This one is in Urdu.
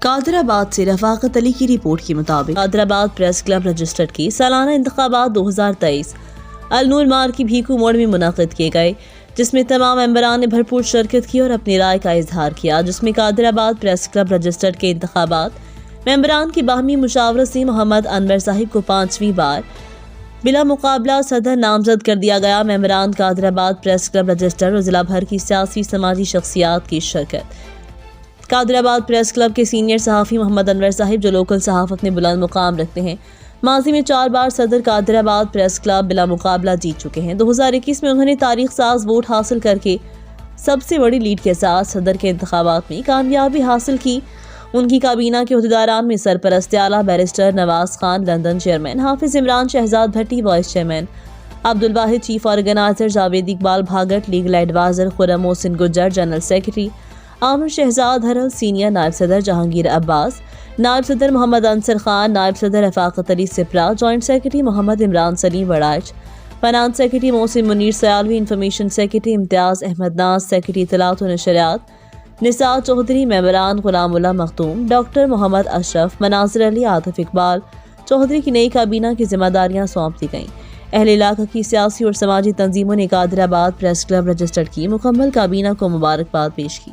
قادر آباد سے رفاقت علی کی رپورٹ کے مطابق قادر آباد پریس کلب رجسٹرڈ کی سالانہ انتخابات 2023 النور مار کی بھیکو موڑ میں منعقد کیے گئے، جس میں تمام ممبران نے بھرپور شرکت کی اور اپنی رائے کا اظہار کیا، جس میں قادر آباد پریس کلب رجسٹرڈ کے انتخابات ممبران کی باہمی مشاورت سے محمد انور صاحب کو 5ویں بار بلا مقابلہ صدر نامزد کر دیا گیا۔ ممبران قادر آباد پریس کلب رجسٹرڈ اور ضلع بھر کی سیاسی سماجی شخصیات کی شرکت۔ قادر آباد پریس کلب کے سینئر صحافی محمد انور صاحب، جو لوکل صحافت میں بلند مقام رکھتے ہیں، ماضی میں 4 بار صدر قادر آباد پریس کلب بلا مقابلہ جیت چکے ہیں۔ 2021 میں انہوں نے تاریخ ساز ووٹ حاصل کر کے سب سے بڑی لیڈ کے ساتھ صدر کے انتخابات میں کامیابی حاصل کی۔ ان کی کابینہ کے عہدیداران میں سرپرست اعلیٰ barrister Nawaz Khan London chairman, Hafiz Imran Shahzad Bhatti vice chairman, Abdul Wahid chief organiser, Javed Iqbal Bhagat legal adviser, Khurram Mohsin Gujjar general secretary, Aamir Shahzad Haral senior نائب صدر، جہانگیر عباس نائب صدر، محمد انصر خان نائب صدر، رفاقت علی سپرا جوائنٹ سیکرٹری، محمد عمران سلیم وڑائچ فنانس سیکرٹری، محسن منیر سیالوی انفارمیشن سیکرٹری، امتیاز احمد ناز سیکرٹری اطلاعات و نشریات، نثار چودھری ممبران، غلام اللہ مختوم، ڈاکٹر محمد اشرف، مناظر علی، عاطف اقبال چودھری کی نئی کابینہ کی ذمہ داریاں سونپ دی گئیں۔ اہل علاقہ کی سیاسی اور سماجی تنظیموں نے قادر آباد پریس کلب رجسٹرڈ کی مکمل کابینہ کو مبارکباد پیش کی۔